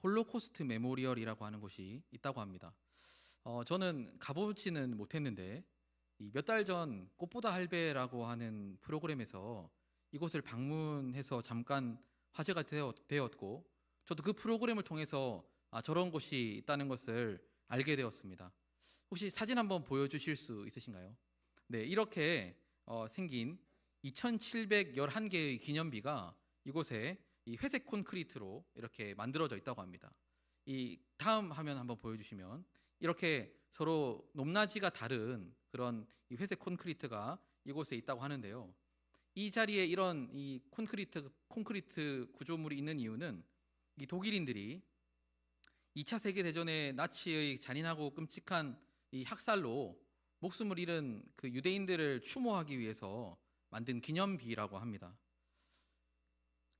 홀로코스트 메모리얼이라고 하는 곳이 있다고 합니다. 저는 가보지는 못했는데 몇 달 전 꽃보다 할배라고 하는 프로그램에서 이곳을 방문해서 잠깐 화제가 되었고, 저도 그 프로그램을 통해서 저런 곳이 있다는 것을 알게 되었습니다. 혹시 사진 한번 보여주실 수 있으신가요? 네, 이렇게 생긴 2711개의 기념비가 이곳에 이 회색 콘크리트로 이렇게 만들어져 있다고 합니다. 이 다음 화면 한번 보여주시면 이렇게 서로 높낮이가 다른 그런 이 회색 콘크리트가 이곳에 있다고 하는데요. 이 자리에 이런 이 콘크리트 구조물이 있는 이유는 이 독일인들이 2차 세계대전의 나치의 잔인하고 끔찍한 이 학살로 목숨을 잃은 그 유대인들을 추모하기 위해서 만든 기념비라고 합니다.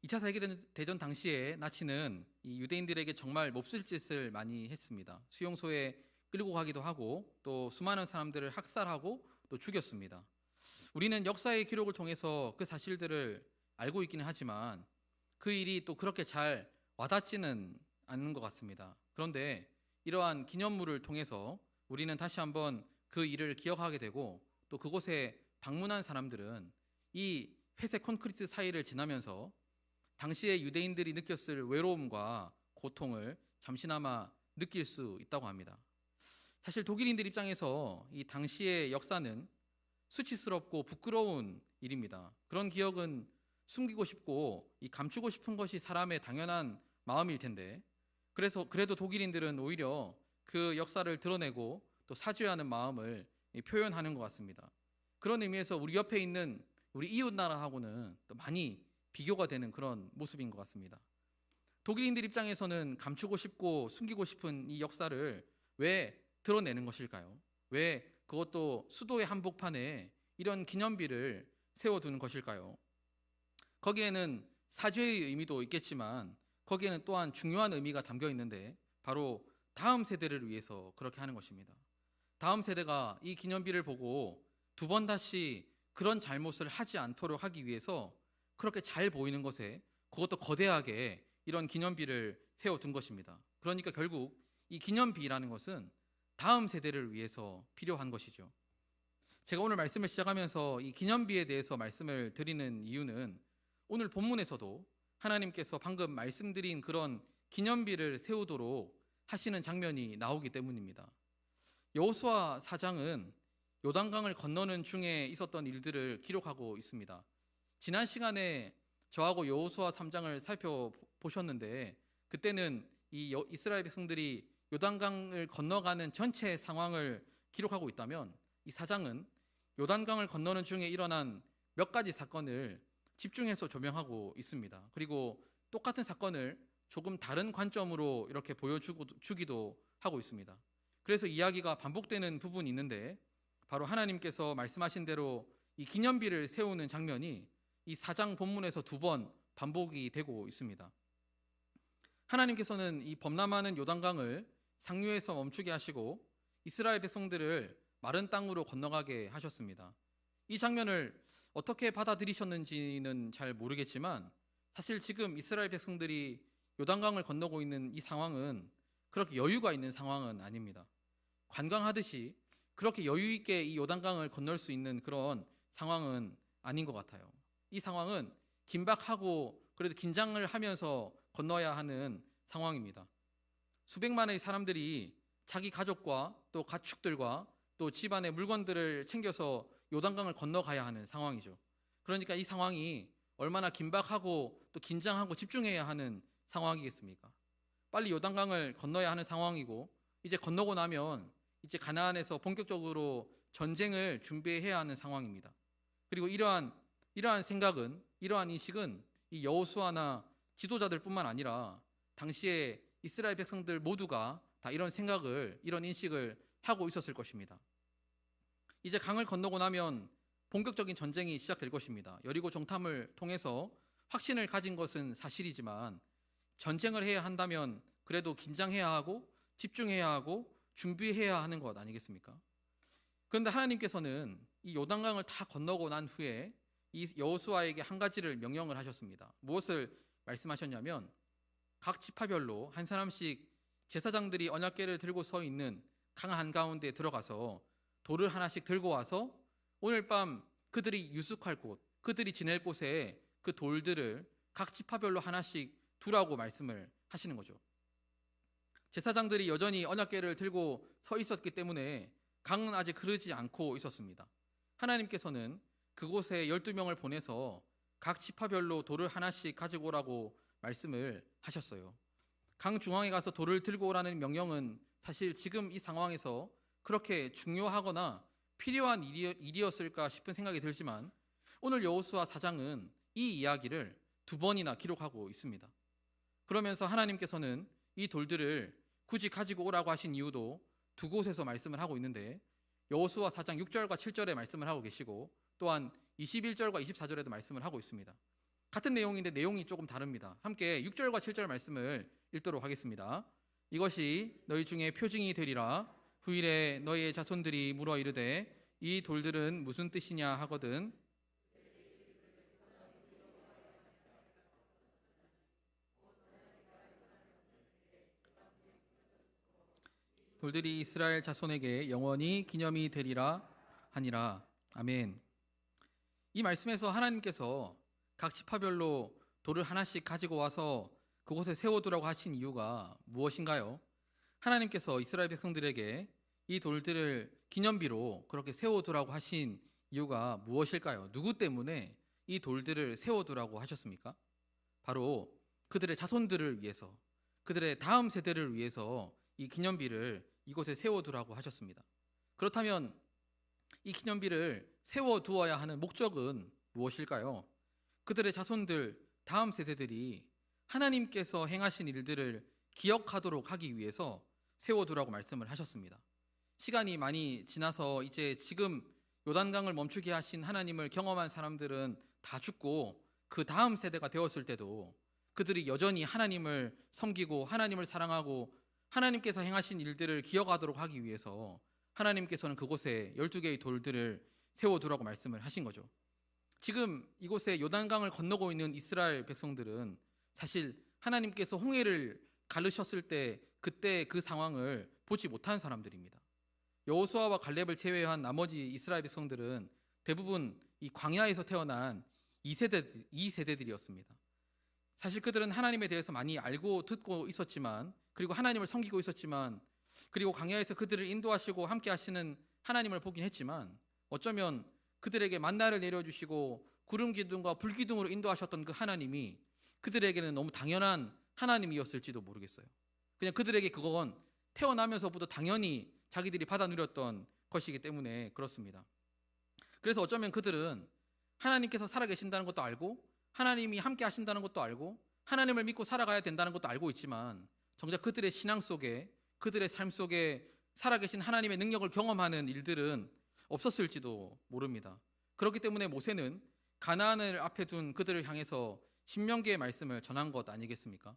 2차 세계대전 당시에 나치는 이 유대인들에게 정말 몹쓸 짓을 많이 했습니다. 수용소에 끌고 가기도 하고 또 수많은 사람들을 학살하고 또 죽였습니다. 우리는 역사의 기록을 통해서 그 사실들을 알고 있기는 하지만 그 일이 또 그렇게 잘 와닿지는 않는 것 같습니다. 그런데 이러한 기념물을 통해서 우리는 다시 한번 그 일을 기억하게 되고 또 그곳에 방문한 사람들은 이 회색 콘크리트 사이를 지나면서 당시의 유대인들이 느꼈을 외로움과 고통을 잠시나마 느낄 수 있다고 합니다. 사실 독일인들 입장에서 이 당시의 역사는 수치스럽고 부끄러운 일입니다. 그런 기억은 숨기고 싶고 감추고 싶은 것이 사람의 당연한 마음일 텐데, 그래도 독일인들은 오히려 그 역사를 드러내고 또 사죄하는 마음을 표현하는 것 같습니다. 그런 의미에서 우리 옆에 있는 우리 이웃 나라하고는 또 많이 비교가 되는 그런 모습인 것 같습니다. 독일인들 입장에서는 감추고 싶고 숨기고 싶은 이 역사를 왜 드러내는 것일까요? 왜 그것도 수도의 한복판에 이런 기념비를 세워두는 것일까요? 거기에는 사죄의 의미도 있겠지만 거기에는 또한 중요한 의미가 담겨 있는데 바로 다음 세대를 위해서 그렇게 하는 것입니다. 다음 세대가 이 기념비를 보고 두 번 다시 그런 잘못을 하지 않도록 하기 위해서 그렇게 잘 보이는 것에 그것도 거대하게 이런 기념비를 세워둔 것입니다. 그러니까 결국 이 기념비라는 것은 다음 세대를 위해서 필요한 것이죠. 제가 오늘 말씀을 시작하면서 이 기념비에 대해서 말씀을 드리는 이유는 오늘 본문에서도 하나님께서 방금 말씀드린 그런 기념비를 세우도록 하시는 장면이 나오기 때문입니다. 여호수아 4장은 요단강을 건너는 중에 있었던 일들을 기록하고 있습니다. 지난 시간에 저하고 여호수아 3장을 살펴보셨는데 그때는 이 이스라엘 백성들이 요단강을 건너가는 전체 상황을 기록하고 있다면 이 4장은 요단강을 건너는 중에 일어난 몇 가지 사건을 집중해서 조명하고 있습니다. 그리고 똑같은 사건을 조금 다른 관점으로 이렇게 보여주기도 하고 있습니다. 그래서 이야기가 반복되는 부분이 있는데 바로 하나님께서 말씀하신 대로 이 기념비를 세우는 장면이 이 4장 본문에서 2번 반복이 되고 있습니다. 하나님께서는 이 범람하는 요단강을 상류에서 멈추게 하시고 이스라엘 백성들을 마른 땅으로 건너가게 하셨습니다. 이 장면을 어떻게 받아들이셨는지는 잘 모르겠지만 사실 지금 이스라엘 백성들이 요단강을 건너고 있는 이 상황은 그렇게 여유가 있는 상황은 아닙니다. 관광하듯이 그렇게 여유 있게 이 요단강을 건널 수 있는 그런 상황은 아닌 것 같아요. 이 상황은 긴박하고 그래도 긴장을 하면서 건너야 하는 상황입니다. 수백만의 사람들이 자기 가족과 또 가축들과 또 집안의 물건들을 챙겨서 요단강을 건너가야 하는 상황이죠. 그러니까 이 상황이 얼마나 긴박하고 또 긴장하고 집중해야 하는 상황이겠습니까? 빨리 요단강을 건너야 하는 상황이고 이제 건너고 나면 이제 가나안에서 본격적으로 전쟁을 준비해야 하는 상황입니다. 그리고 이러한 생각은, 이러한 인식은 이 여호수아나 지도자들뿐만 아니라 당시에 이스라엘 백성들 모두가 다 이런 생각을, 이런 인식을 하고 있었을 것입니다. 이제 강을 건너고 나면 본격적인 전쟁이 시작될 것입니다. 여리고 정탐을 통해서 확신을 가진 것은 사실이지만 전쟁을 해야 한다면 그래도 긴장해야 하고 집중해야 하고 준비해야 하는 것 아니겠습니까? 그런데 하나님께서는 이 요단강을 다 건너고 난 후에 이 여호수아에게 한 가지를 명령을 하셨습니다. 무엇을 말씀하셨냐면 각 지파별로 한 사람씩 제사장들이 언약궤를 들고 서 있는 강 한가운데 들어가서 돌을 하나씩 들고 와서 오늘 밤 그들이 유숙할 곳, 그들이 지낼 곳에 그 돌들을 각 지파별로 하나씩 두라고 말씀을 하시는 거죠. 제사장들이 여전히 언약궤를 들고 서 있었기 때문에 강은 아직 흐르지 않고 있었습니다. 하나님께서는 그곳에 12명을 보내서 각 지파별로 돌을 하나씩 가지고 오라고 말씀을 하셨어요. 강 중앙에 가서 돌을 들고 오라는 명령은 사실 지금 이 상황에서 그렇게 중요하거나 필요한 일이었을까 싶은 생각이 들지만 오늘 여호수아 4장은 이 이야기를 2번이나 기록하고 있습니다. 그러면서 하나님께서는 이 돌들을 굳이 가지고 오라고 하신 이유도 2곳에서 말씀을 하고 있는데 여호수아 4장 6절과 7절에 말씀을 하고 계시고 또한 21절과 24절에도 말씀을 하고 있습니다. 같은 내용인데 내용이 조금 다릅니다. 함께 6절과 7절 말씀을 읽도록 하겠습니다. 이것이 너희 중에 표징이 되리라. 후일에 너희의 자손들이 물어 이르되 이 돌들은 무슨 뜻이냐 하거든 돌들이 이스라엘 자손에게 영원히 기념이 되리라 하니라. 아멘. 이 말씀에서 하나님께서 각 지파별로 돌을 하나씩 가지고 와서 그곳에 세워두라고 하신 이유가 무엇인가요? 하나님께서 이스라엘 백성들에게 이 돌들을 기념비로 그렇게 세워두라고 하신 이유가 무엇일까요? 누구 때문에 이 돌들을 세워두라고 하셨습니까? 바로 그들의 자손들을 위해서, 그들의 다음 세대를 위해서 이 기념비를 이곳에 세워두라고 하셨습니다. 그렇다면 이 기념비를 세워두어야 하는 목적은 무엇일까요? 그들의 자손들, 다음 세대들이 하나님께서 행하신 일들을 기억하도록 하기 위해서 세워두라고 말씀을 하셨습니다. 시간이 많이 지나서 이제 지금 요단강을 멈추게 하신 하나님을 경험한 사람들은 다 죽고 그 다음 세대가 되었을 때도 그들이 여전히 하나님을 섬기고 하나님을 사랑하고 하나님께서 행하신 일들을 기억하도록 하기 위해서 하나님께서는 그곳에 12개의 돌들을 세워두라고 말씀을 하신 거죠. 지금 이곳에 요단강을 건너고 있는 이스라엘 백성들은 사실 하나님께서 홍해를 가르셨을 때 그때 그 상황을 보지 못한 사람들입니다. 여호수아와 갈렙을 제외한 나머지 이스라엘 백성들은 대부분 이 광야에서 태어난 2세대들이었습니다. 사실 그들은 하나님에 대해서 많이 알고 듣고 있었지만 그리고 하나님을 섬기고 있었지만 그리고 광야에서 그들을 인도하시고 함께 하시는 하나님을 보긴 했지만 어쩌면 그들에게 만나를 내려주시고 구름 기둥과 불 기둥으로 인도하셨던 그 하나님이 그들에게는 너무 당연한 하나님이었을지도 모르겠어요. 그냥 그들에게 그건 태어나면서부터 당연히 자기들이 받아 누렸던 것이기 때문에 그렇습니다. 그래서 어쩌면 그들은 하나님께서 살아계신다는 것도 알고 하나님이 함께 하신다는 것도 알고 하나님을 믿고 살아가야 된다는 것도 알고 있지만 정작 그들의 신앙 속에 그들의 삶 속에 살아계신 하나님의 능력을 경험하는 일들은 없었을지도 모릅니다. 그렇기 때문에 모세는 가나안을 앞에 둔 그들을 향해서 신명기의 말씀을 전한 것 아니겠습니까?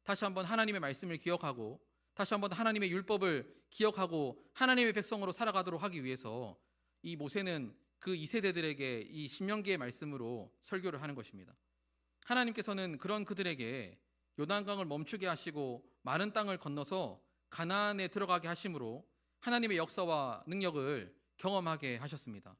다시 한번 하나님의 말씀을 기억하고 다시 한번 하나님의 율법을 기억하고 하나님의 백성으로 살아가도록 하기 위해서 이 모세는 그 2세대들에게 이 신명기의 말씀으로 설교를 하는 것입니다. 하나님께서는 그런 그들에게 요단강을 멈추게 하시고 마른 땅을 건너서 가나안에 들어가게 하심으로 하나님의 역사와 능력을 경험하게 하셨습니다.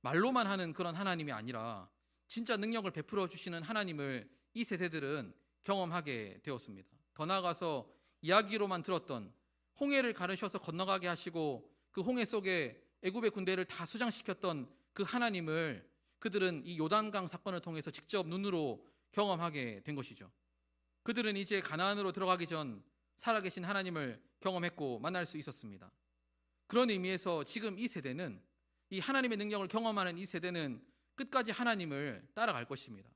말로만 하는 그런 하나님이 아니라 진짜 능력을 베풀어 주시는 하나님을 이 세대들은 경험하게 되었습니다. 더 나아가서 이야기로만 들었던 홍해를 가르셔서 건너가게 하시고 그 홍해 속에 애굽의 군대를 다 수장시켰던 그 하나님을 그들은 이 요단강 사건을 통해서 직접 눈으로 경험하게 된 것이죠. 그들은 이제 가나안으로 들어가기 전 살아계신 하나님을 경험했고 만날 수 있었습니다. 그런 의미에서 지금 이 세대는 이 하나님의 능력을 경험하는 이 세대는 끝까지 하나님을 따라갈 것입니다.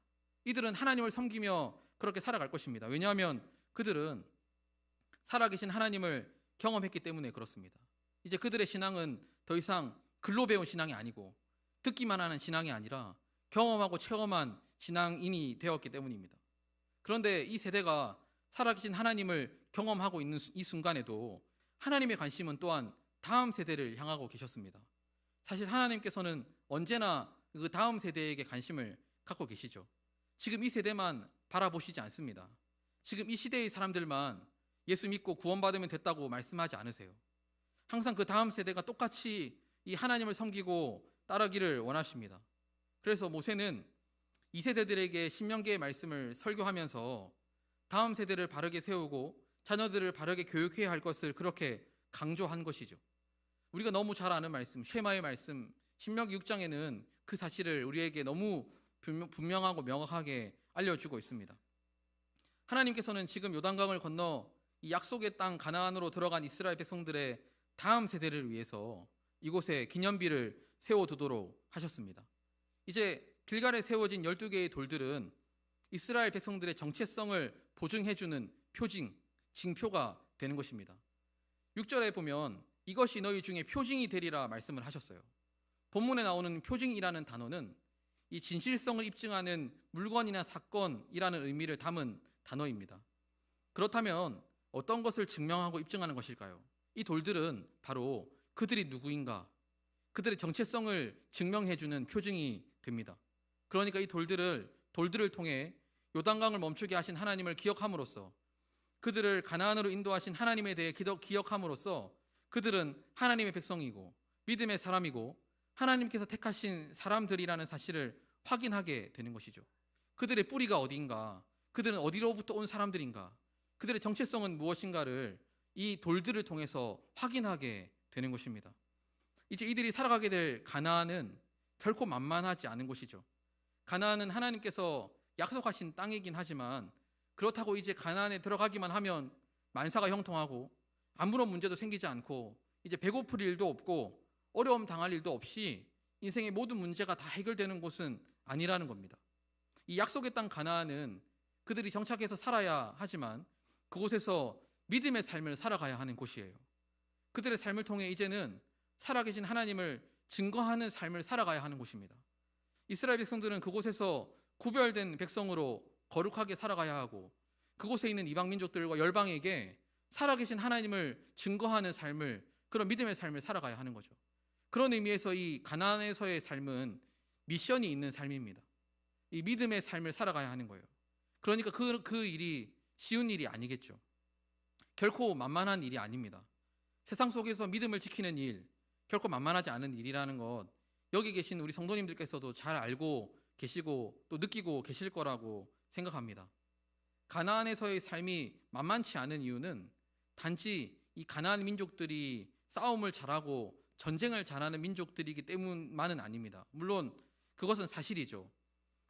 이들은 하나님을 섬기며 그렇게 살아갈 것입니다. 왜냐하면 그들은 살아계신 하나님을 경험했기 때문에 그렇습니다. 이제 그들의 신앙은 더 이상 글로 배운 신앙이 아니고 듣기만 하는 신앙이 아니라 경험하고 체험한 신앙인이 되었기 때문입니다. 그런데 이 세대가 살아계신 하나님을 경험하고 있는 이 순간에도 하나님의 관심은 또한 다음 세대를 향하고 계셨습니다. 사실 하나님께서는 언제나 그 다음 세대에게 관심을 갖고 계시죠. 지금 이 세대만 바라보시지 않습니다. 지금 이 시대의 사람들만 예수 믿고 구원받으면 됐다고 말씀하지 않으세요. 항상 그 다음 세대가 똑같이 이 하나님을 섬기고 따르기를 원하십니다. 그래서 모세는 이 세대들에게 신명기의 말씀을 설교하면서 다음 세대를 바르게 세우고 자녀들을 바르게 교육해야 할 것을 그렇게 강조한 것이죠. 우리가 너무 잘 아는 말씀, 쉐마의 말씀, 신명기 6장에는 그 사실을 우리에게 너무 분명하고 명확하게 알려주고 있습니다. 하나님께서는 지금 요단강을 건너 이 약속의 땅 가나안으로 들어간 이스라엘 백성들의 다음 세대를 위해서 이곳에 기념비를 세워두도록 하셨습니다. 이제 길갈에 세워진 12개의 돌들은 이스라엘 백성들의 정체성을 보증해주는 표징, 징표가 되는 것입니다. 6절에 보면 이것이 너희 중에 표징이 되리라 말씀을 하셨어요. 본문에 나오는 표징이라는 단어는 이 진실성을 입증하는 물건이나 사건이라는 의미를 담은 단어입니다. 그렇다면 어떤 것을 증명하고 입증하는 것일까요? 이 돌들은 바로 그들이 누구인가, 그들의 정체성을 증명해주는 표징이 됩니다. 그러니까 이 돌들을 통해 요단강을 멈추게 하신 하나님을 기억함으로써, 그들을 가나안으로 인도하신 하나님에 대해 기억함으로써 그들은 하나님의 백성이고 믿음의 사람이고 하나님께서 택하신 사람들이라는 사실을 확인하게 되는 것이죠. 그들의 뿌리가 어디인가, 그들은 어디로부터 온 사람들인가, 그들의 정체성은 무엇인가를 이 돌들을 통해서 확인하게 되는 것입니다. 이제 이들이 살아가게 될 가나안은 결코 만만하지 않은 곳이죠. 가나안은 하나님께서 약속하신 땅이긴 하지만 그렇다고 이제 가나안에 들어가기만 하면 만사가 형통하고 아무런 문제도 생기지 않고 이제 배고플 일도 없고 어려움 당할 일도 없이 인생의 모든 문제가 다 해결되는 곳은 아니라는 겁니다. 이 약속의 땅 가나안은 그들이 정착해서 살아야 하지만 그곳에서 믿음의 삶을 살아가야 하는 곳이에요. 그들의 삶을 통해 이제는 살아계신 하나님을 증거하는 삶을 살아가야 하는 곳입니다. 이스라엘 백성들은 그곳에서 구별된 백성으로 거룩하게 살아가야 하고 그곳에 있는 이방 민족들과 열방에게 살아계신 하나님을 증거하는 삶을, 그런 믿음의 삶을 살아가야 하는 거죠. 그런 의미에서 이 가나안에서의 삶은 미션이 있는 삶입니다. 이 믿음의 삶을 살아가야 하는 거예요. 그러니까 그 일이 쉬운 일이 아니겠죠. 결코 만만한 일이 아닙니다. 세상 속에서 믿음을 지키는 일, 결코 만만하지 않은 일이라는 것, 여기 계신 우리 성도님들께서도 잘 알고 계시고 또 느끼고 계실 거라고 생각합니다. 가나안에서의 삶이 만만치 않은 이유는 단지 이 가나안 민족들이 싸움을 잘하고 전쟁을 잘하는 민족들이기 때문만은 아닙니다. 물론 그것은 사실이죠.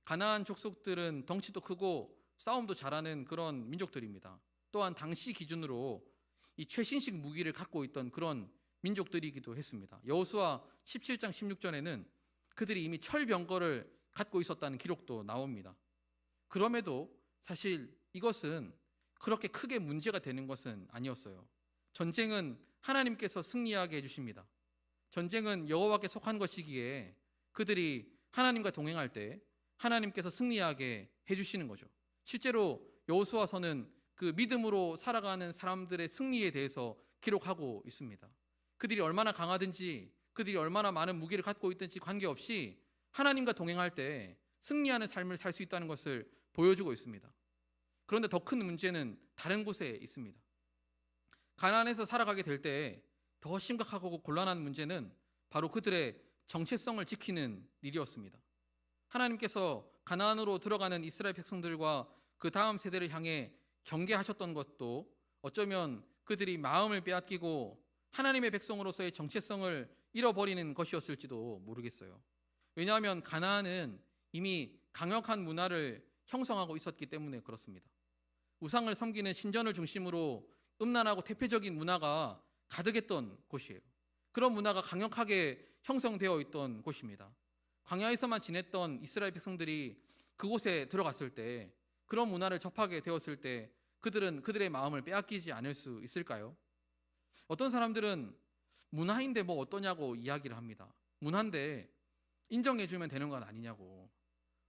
가나안 족속들은 덩치도 크고 싸움도 잘하는 그런 민족들입니다. 또한 당시 기준으로 이 최신식 무기를 갖고 있던 그런 민족들이기도 했습니다. 여호수아 17장 16절에는 그들이 이미 철병거를 갖고 있었다는 기록도 나옵니다. 그럼에도 사실 이것은 그렇게 크게 문제가 되는 것은 아니었어요. 전쟁은 하나님께서 승리하게 해주십니다. 전쟁은 여호와께 속한 것이기에 그들이 하나님과 동행할 때 하나님께서 승리하게 해주시는 거죠. 실제로 여호수아서는 그 믿음으로 살아가는 사람들의 승리에 대해서 기록하고 있습니다. 그들이 얼마나 강하든지 그들이 얼마나 많은 무기를 갖고 있든지 관계없이 하나님과 동행할 때 승리하는 삶을 살 수 있다는 것을 보여주고 있습니다. 그런데 더 큰 문제는 다른 곳에 있습니다. 가나안에서 살아가게 될 때 더 심각하고 곤란한 문제는 바로 그들의 정체성을 지키는 일이었습니다. 하나님께서 가나안으로 들어가는 이스라엘 백성들과 그 다음 세대를 향해 경계하셨던 것도 어쩌면 그들이 마음을 빼앗기고 하나님의 백성으로서의 정체성을 잃어버리는 것이었을지도 모르겠어요. 왜냐하면 가나안은 이미 강력한 문화를 형성하고 있었기 때문에 그렇습니다. 우상을 섬기는 신전을 중심으로 음란하고 퇴폐적인 문화가 가득했던 곳이에요. 그런 문화가 강력하게 형성되어 있던 곳입니다. 광야에서만 지냈던 이스라엘 백성들이 그곳에 들어갔을 때, 그런 문화를 접하게 되었을 때 그들은 그들의 마음을 빼앗기지 않을 수 있을까요? 어떤 사람들은 문화인데 뭐 어떠냐고 이야기를 합니다. 문화인데 인정해주면 되는 건 아니냐고,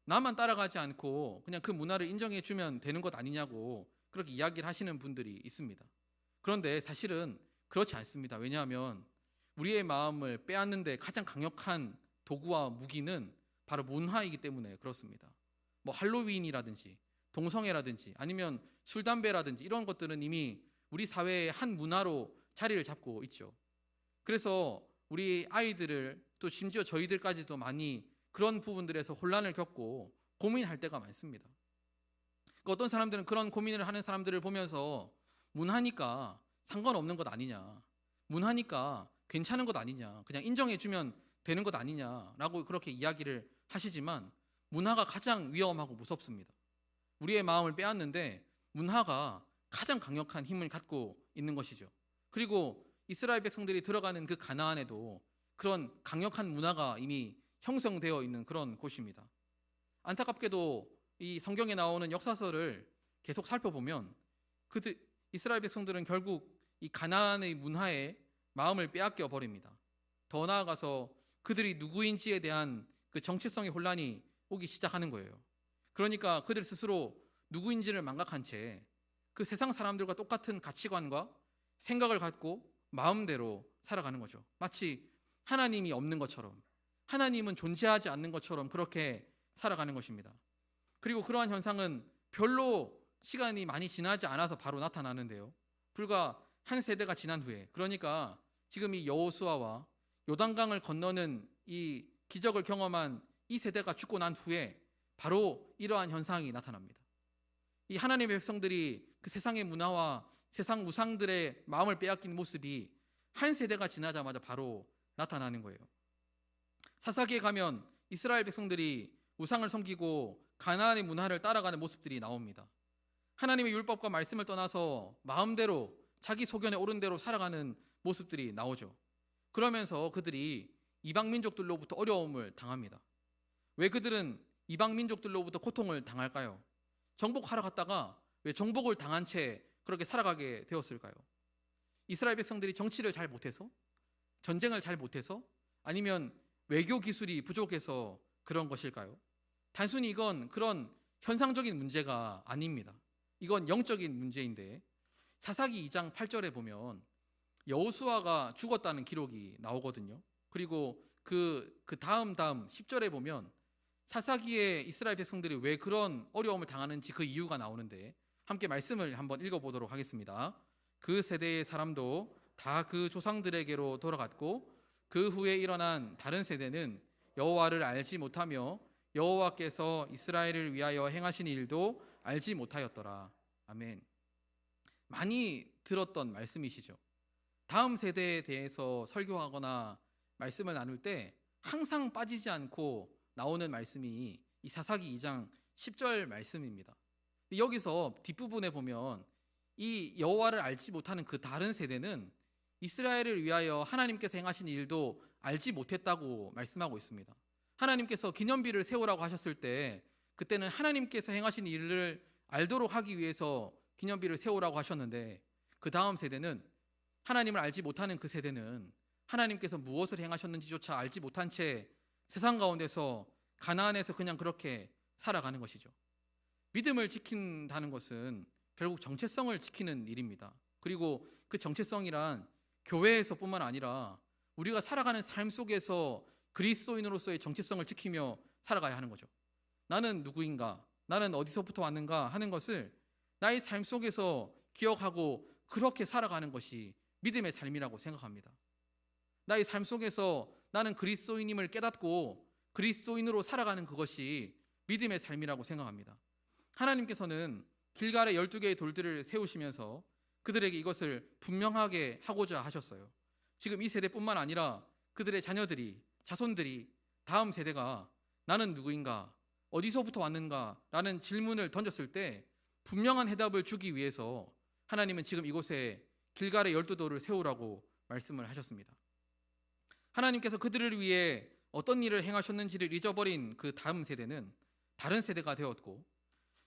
나만 따라가지 않고 그냥 그 문화를 인정해주면 되는 것 아니냐고 그렇게 이야기를 하시는 분들이 있습니다. 그런데 사실은 그렇지 않습니다. 왜냐하면 우리의 마음을 빼앗는데 가장 강력한 도구와 무기는 바로 문화이기 때문에 그렇습니다. 뭐 할로윈이라든지 동성애라든지 아니면 술, 담배라든지 이런 것들은 이미 우리 사회의 한 문화로 자리를 잡고 있죠. 그래서 우리 아이들을 또 심지어 저희들까지도 많이 그런 부분들에서 혼란을 겪고 고민할 때가 많습니다. 어떤 사람들은 그런 고민을 하는 사람들을 보면서 문화니까 상관없는 것 아니냐, 문화니까 괜찮은 것 아니냐, 그냥 인정해주면 되는 것 아니냐라고 그렇게 이야기를 하시지만 문화가 가장 위험하고 무섭습니다. 우리의 마음을 빼앗는데 문화가 가장 강력한 힘을 갖고 있는 것이죠. 그리고 이스라엘 백성들이 들어가는 그 가나안에도 그런 강력한 문화가 이미 형성되어 있는 그런 곳입니다. 안타깝게도 이 성경에 나오는 역사서를 계속 살펴보면 이스라엘 백성들은 결국 이 가나안의 문화에 마음을 빼앗겨 버립니다. 더 나아가서 그들이 누구인지에 대한 그 정체성의 혼란이 오기 시작하는 거예요. 그러니까 그들 스스로 누구인지를 망각한 채 그 세상 사람들과 똑같은 가치관과 생각을 갖고 마음대로 살아가는 거죠. 마치 하나님이 없는 것처럼, 하나님은 존재하지 않는 것처럼 그렇게 살아가는 것입니다. 그리고 그러한 현상은 별로 시간이 많이 지나지 않아서 바로 나타나는데요. 불과 한 세대가 지난 후에, 그러니까 지금 이 여호수아와 요단강을 건너는 이 기적을 경험한 이 세대가 죽고 난 후에 바로 이러한 현상이 나타납니다. 이 하나님의 백성들이 그 세상의 문화와 세상 우상들의 마음을 빼앗긴 모습이 한 세대가 지나자마자 바로 나타나는 거예요. 사사기에 가면 이스라엘 백성들이 우상을 섬기고 가나안의 문화를 따라가는 모습들이 나옵니다. 하나님의 율법과 말씀을 떠나서 마음대로 자기 소견에 오른 대로 살아가는 모습들이 나오죠. 그러면서 그들이 이방 민족들로부터 어려움을 당합니다. 왜 그들은 이방 민족들로부터 고통을 당할까요? 정복하러 갔다가 왜 정복을 당한 채 그렇게 살아가게 되었을까요? 이스라엘 백성들이 정치를 잘 못해서? 전쟁을 잘 못해서? 아니면 외교 기술이 부족해서 그런 것일까요? 단순히 이건 그런 현상적인 문제가 아닙니다. 이건 영적인 문제인데 사사기 2장 8절에 보면 여호수아가 죽었다는 기록이 나오거든요. 그리고 그 다음 10절에 보면 사사기에 이스라엘 백성들이 왜 그런 어려움을 당하는지 그 이유가 나오는데 함께 말씀을 한번 읽어보도록 하겠습니다. 그 세대의 사람도 다 그 조상들에게로 돌아갔고 그 후에 일어난 다른 세대는 여호와를 알지 못하며 여호와께서 이스라엘을 위하여 행하신 일도 알지 못하였더라. 아멘. 많이 들었던 말씀이시죠. 다음 세대에 대해서 설교하거나 말씀을 나눌 때 항상 빠지지 않고 나오는 말씀이 이 사사기 2장 10절 말씀입니다. 여기서 뒷부분에 보면 이 여호와를 알지 못하는 그 다른 세대는 이스라엘을 위하여 하나님께서 행하신 일도 알지 못했다고 말씀하고 있습니다. 하나님께서 기념비를 세우라고 하셨을 때 그때는 하나님께서 행하신 일을 알도록 하기 위해서 기념비를 세우라고 하셨는데 그 다음 세대는 하나님을 알지 못하는 그 세대는 하나님께서 무엇을 행하셨는지조차 알지 못한 채 세상 가운데서 가나안에서 그냥 그렇게 살아가는 것이죠. 믿음을 지킨다는 것은 결국 정체성을 지키는 일입니다. 그리고 그 정체성이란 교회에서뿐만 아니라 우리가 살아가는 삶 속에서 그리스도인으로서의 정체성을 지키며 살아가야 하는 거죠. 나는 누구인가? 나는 어디서부터 왔는가? 하는 것을 나의 삶 속에서 기억하고 그렇게 살아가는 것이 믿음의 삶이라고 생각합니다. 나의 삶 속에서 나는 그리스도인임을 깨닫고 그리스도인으로 살아가는 그것이 믿음의 삶이라고 생각합니다. 하나님께서는 길갈에 12개의 돌들을 세우시면서 그들에게 이것을 분명하게 하고자 하셨어요. 지금 이 세대뿐만 아니라 그들의 자녀들이, 자손들이, 다음 세대가 나는 누구인가, 어디서부터 왔는가 라는 질문을 던졌을 때 분명한 해답을 주기 위해서 하나님은 지금 이곳에 길갈에 12돌을 세우라고 말씀을 하셨습니다. 하나님께서 그들을 위해 어떤 일을 행하셨는지를 잊어버린 그 다음 세대는 다른 세대가 되었고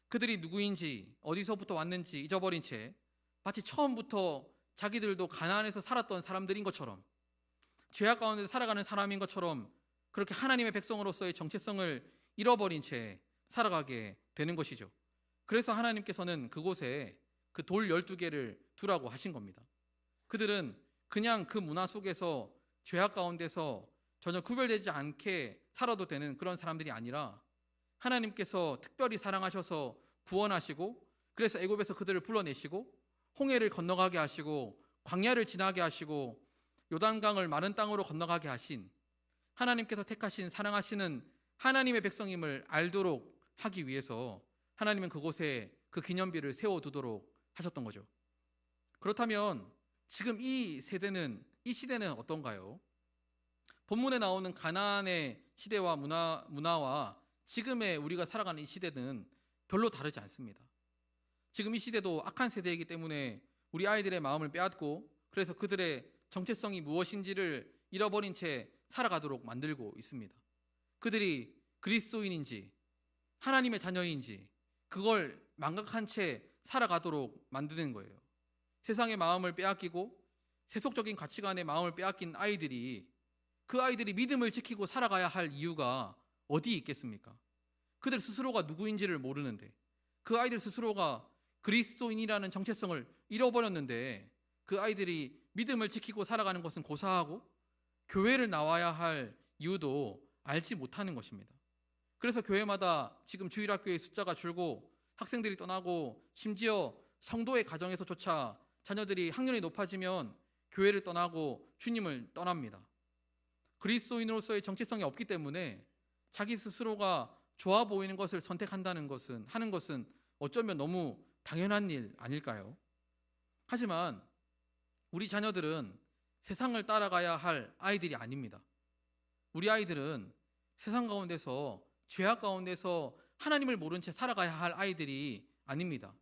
그들이 누구인지 어디서부터 왔는지 잊어버린 채 마치 처음부터 자기들도 가나안에서 살았던 사람들인 것처럼 죄악 가운데 살아가는 사람인 것처럼 그렇게 하나님의 백성으로서의 정체성을 잃어버린 채 살아가게 되는 것이죠. 그래서 하나님께서는 그곳에 그 돌 12개를 두라고 하신 겁니다. 그들은 그냥 그 문화 속에서 죄악 가운데서 전혀 구별되지 않게 살아도 되는 그런 사람들이 아니라 하나님께서 특별히 사랑하셔서 구원하시고, 그래서 애굽에서 그들을 불러내시고 홍해를 건너가게 하시고 광야를 지나게 하시고 요단강을 마른 땅으로 건너가게 하신 하나님께서 택하신 사랑하시는 하나님의 백성임을 알도록 하기 위해서 하나님은 그곳에 그 기념비를 세워두도록 하셨던 거죠. 그렇다면 지금 이 시대는 어떤가요? 본문에 나오는 가나안의 시대와 문화와 지금의 우리가 살아가는 이 시대는 별로 다르지 않습니다. 지금 이 시대도 악한 세대이기 때문에 우리 아이들의 마음을 빼앗고, 그래서 그들의 정체성이 무엇인지를 잃어버린 채 살아가도록 만들고 있습니다. 그들이 그리스도인인지 하나님의 자녀인지 그걸 망각한 채 살아가도록 만드는 거예요. 세상의 마음을 빼앗기고 세속적인 가치관의 마음을 빼앗긴 아이들이, 그 아이들이 믿음을 지키고 살아가야 할 이유가 어디 있겠습니까? 그들 스스로가 누구인지를 모르는데, 그 아이들 스스로가 그리스도인이라는 정체성을 잃어버렸는데, 그 아이들이 믿음을 지키고 살아가는 것은 고사하고 교회를 나와야 할 이유도 알지 못하는 것입니다. 그래서 교회마다 지금 주일학교의 숫자가 줄고 학생들이 떠나고, 심지어 성도의 가정에서조차 자녀들이 학년이 높아지면 교회를 떠나고 주님을 떠납니다. 그리스도인으로서의 정체성이 없기 때문에 자기 스스로가 좋아 보이는 것을 선택한다는 것은, 하는 것은 어쩌면 너무 당연한 일 아닐까요? 하지만 우리 자녀들은 세상을 따라가야 할 아이들이 아닙니다. 우리 아이들은 세상 가운데서, 죄악 가운데서 하나님을 모른 채 살아가야 할 아이들이 아닙니다.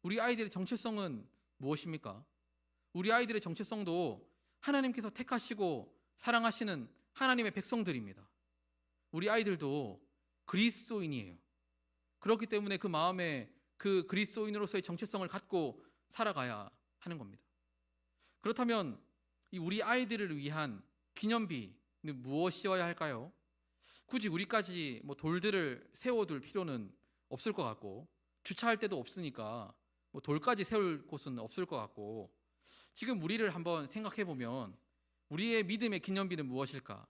우리 아이들의 정체성은 무엇입니까? 우리 아이들의 정체성도 하나님께서 택하시고 사랑하시는 하나님의 백성들입니다. 우리 아이들도 그리스도인이에요. 그렇기 때문에 그 마음에 그 그리스도인으로서의 정체성을 갖고 살아가야 하는 겁니다. 그렇다면 이 우리 아이들을 위한 기념비는 무엇이어야 할까요? 굳이 우리까지 돌들을 세워둘 필요는 없을 것 같고, 주차할 데도 없으니까 돌까지 세울 곳은 없을 것 같고, 지금 우리를 한번 생각해 보면 우리의 믿음의 기념비는 무엇일까?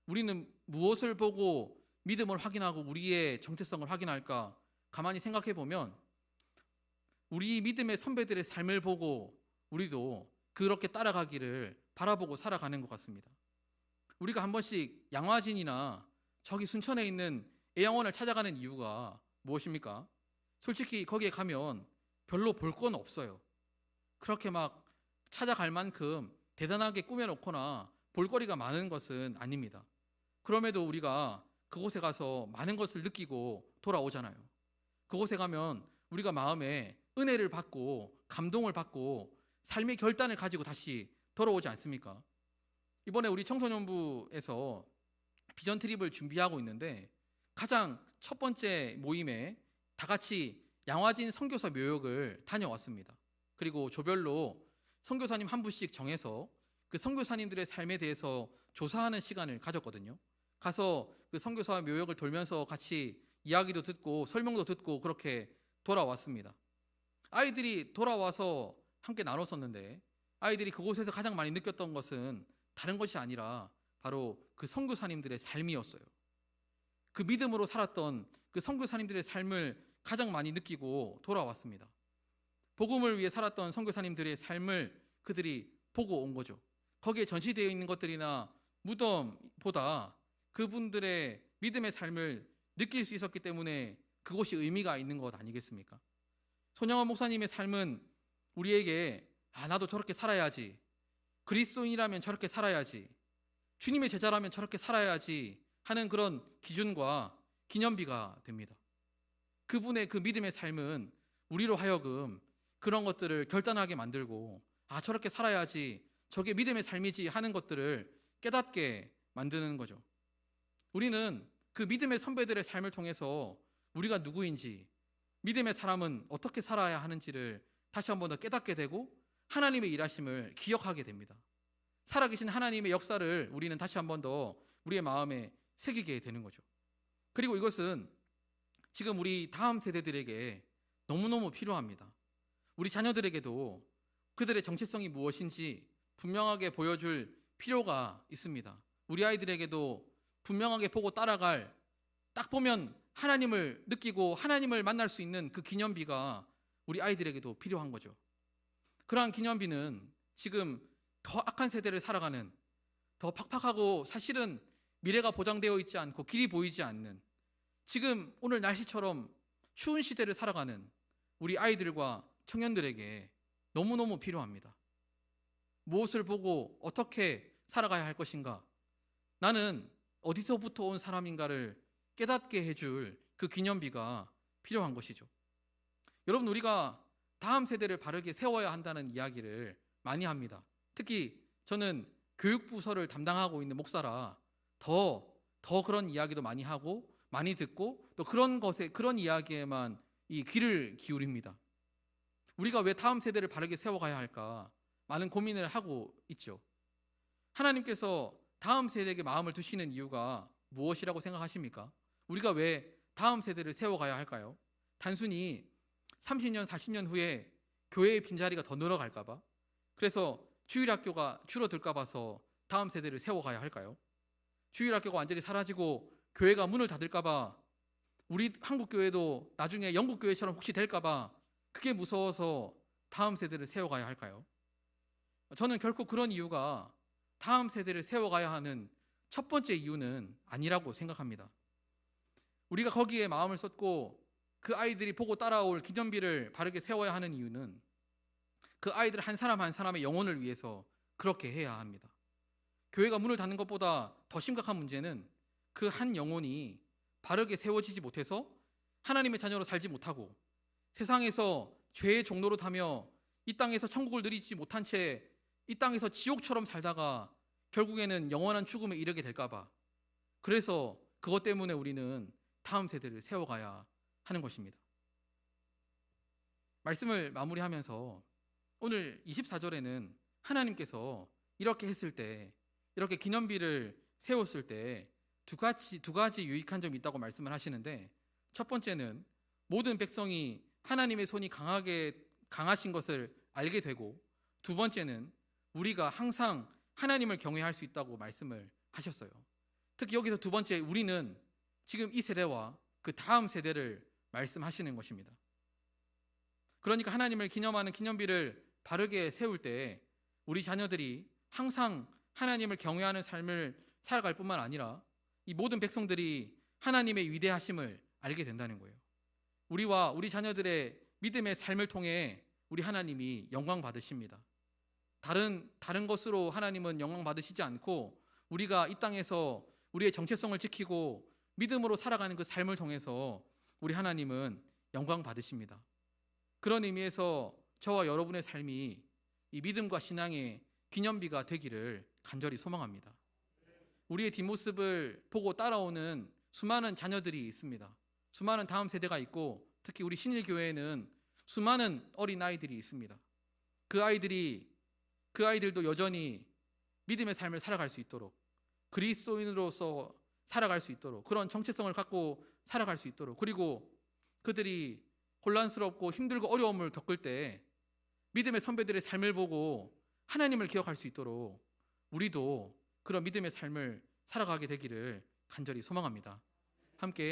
우리는 무엇을 보고 믿음을 확인하고 우리의 정체성을 확인할까? 가만히 생각해 보면 우리 믿음의 선배들의 삶을 보고 우리도 그렇게 따라가기를 바라보고 살아가는 것 같습니다. 우리가 한 번씩 양화진이나 저기 순천에 있는 애양원을 찾아가는 이유가 무엇입니까? 솔직히 거기에 가면 별로 볼 건 없어요. 그렇게 막 찾아갈 만큼 대단하게 꾸며놓거나 볼거리가 많은 것은 아닙니다. 그럼에도 우리가 그곳에 가서 많은 것을 느끼고 돌아오잖아요. 그곳에 가면 우리가 마음에 은혜를 받고 감동을 받고 삶의 결단을 가지고 다시 돌아오지 않습니까? 이번에 우리 청소년부에서 비전 트립을 준비하고 있는데, 가장 첫 번째 모임에 다 같이 양화진 선교사 묘역을 다녀왔습니다. 그리고 조별로 선교사님 한 분씩 정해서 그 선교사님들의 삶에 대해서 조사하는 시간을 가졌거든요. 가서 그 선교사 묘역을 돌면서 같이 이야기도 듣고 설명도 듣고 그렇게 돌아왔습니다. 아이들이 돌아와서 함께 나눴었는데, 아이들이 그곳에서 가장 많이 느꼈던 것은 다른 것이 아니라 바로 그 선교사님들의 삶이었어요. 그 믿음으로 살았던 그 선교사님들의 삶을 가장 많이 느끼고 돌아왔습니다. 복음을 위해 살았던 선교사님들의 삶을 그들이 보고 온 거죠. 거기에 전시되어 있는 것들이나 무덤보다 그분들의 믿음의 삶을 느낄 수 있었기 때문에 그것이 의미가 있는 것 아니겠습니까? 손영원 목사님의 삶은 우리에게 나도 저렇게 살아야지, 그리스도인이라면 저렇게 살아야지, 주님의 제자라면 저렇게 살아야지 하는 그런 기준과 기념비가 됩니다. 그분의 그 믿음의 삶은 우리로 하여금 그런 것들을 결단하게 만들고, 저렇게 살아야지, 저게 믿음의 삶이지 하는 것들을 깨닫게 만드는 거죠. 우리는 그 믿음의 선배들의 삶을 통해서 우리가 누구인지, 믿음의 사람은 어떻게 살아야 하는지를 다시 한 번 더 깨닫게 되고 하나님의 일하심을 기억하게 됩니다. 살아계신 하나님의 역사를 우리는 다시 한 번 더 우리의 마음에 새기게 되는 거죠. 그리고 이것은 지금 우리 다음 세대들에게 너무너무 필요합니다. 우리 자녀들에게도 그들의 정체성이 무엇인지 분명하게 보여줄 필요가 있습니다. 우리 아이들에게도 분명하게 보고 따라갈, 딱 보면 하나님을 느끼고 하나님을 만날 수 있는 그 기념비가 우리 아이들에게도 필요한 거죠. 그러한 기념비는 지금 더 악한 세대를 살아가는, 더 팍팍하고 사실은 미래가 보장되어 있지 않고 길이 보이지 않는, 지금 오늘 날씨처럼 추운 시대를 살아가는 우리 아이들과 청년들에게 너무너무 필요합니다. 무엇을 보고 어떻게 살아가야 할 것인가, 나는 어디서부터 온 사람인가를 깨닫게 해줄 그 기념비가 필요한 것이죠. 여러분, 우리가 다음 세대를 바르게 세워야 한다는 이야기를 많이 합니다. 특히 저는 교육부서를 담당하고 있는 목사라 더 그런 이야기도 많이 하고 많이 듣고 또 그런 이야기에만 이 귀를 기울입니다. 우리가 왜 다음 세대를 바르게 세워가야 할까 많은 고민을 하고 있죠. 하나님께서 다음 세대에게 마음을 두시는 이유가 무엇이라고 생각하십니까? 우리가 왜 다음 세대를 세워가야 할까요? 단순히 30년, 40년 후에 교회의 빈자리가 더 늘어갈까 봐, 그래서 주일학교가 줄어들까 봐서 다음 세대를 세워가야 할까요? 주일학교가 완전히 사라지고 교회가 문을 닫을까 봐, 우리 한국교회도 나중에 영국교회처럼 혹시 될까 봐 그게 무서워서 다음 세대를 세워가야 할까요? 저는 결코 그런 이유가 다음 세대를 세워가야 하는 첫 번째 이유는 아니라고 생각합니다. 우리가 거기에 마음을 쏟고 그 아이들이 보고 따라올 기념비를 바르게 세워야 하는 이유는 그 아이들 한 사람 한 사람의 영혼을 위해서 그렇게 해야 합니다. 교회가 문을 닫는 것보다 더 심각한 문제는 그 한 영혼이 바르게 세워지지 못해서 하나님의 자녀로 살지 못하고 세상에서 죄의 종로로 타며 이 땅에서 천국을 누리지 못한 채 이 땅에서 지옥처럼 살다가 결국에는 영원한 죽음에 이르게 될까 봐, 그래서 그것 때문에 우리는 다음 세대를 세워가야 하는 것입니다. 말씀을 마무리하면서 오늘 24절에는 하나님께서 이렇게 했을 때, 이렇게 기념비를 세웠을 때 두 가지 유익한 점이 있다고 말씀을 하시는데, 첫 번째는 모든 백성이 하나님의 손이 강하신 것을 알게 되고, 두 번째는 우리가 항상 하나님을 경외할 수 있다고 말씀을 하셨어요. 특히 여기서 두 번째 우리는 지금 이 세대와 그 다음 세대를 말씀하시는 것입니다. 그러니까 하나님을 기념하는 기념비를 바르게 세울 때 우리 자녀들이 항상 하나님을 경외하는 삶을 살아갈 뿐만 아니라 이 모든 백성들이 하나님의 위대하심을 알게 된다는 거예요. 우리와 우리 자녀들의 믿음의 삶을 통해 우리 하나님이 영광 받으십니다. 다른 것으로 하나님은 영광 받으시지 않고 우리가 이 땅에서 우리의 정체성을 지키고 믿음으로 살아가는 그 삶을 통해서 우리 하나님은 영광 받으십니다. 그런 의미에서 저와 여러분의 삶이 이 믿음과 신앙의 기념비가 되기를 간절히 소망합니다. 우리의 뒷모습을 보고 따라오는 수많은 자녀들이 있습니다. 수많은 다음 세대가 있고 특히 우리 신일교회에는 수많은 어린아이들이 있습니다. 그 아이들도 여전히 믿음의 삶을 살아갈 수 있도록, 그리스도인으로서 살아갈 수 있도록, 그런 정체성을 갖고 살아갈 수 있도록, 그리고 그들이 혼란스럽고 힘들고 어려움을 겪을 때 믿음의 선배들의 삶을 보고 하나님을 기억할 수 있도록 우리도 그런 믿음의 삶을 살아가게 되기를 간절히 소망합니다. 함께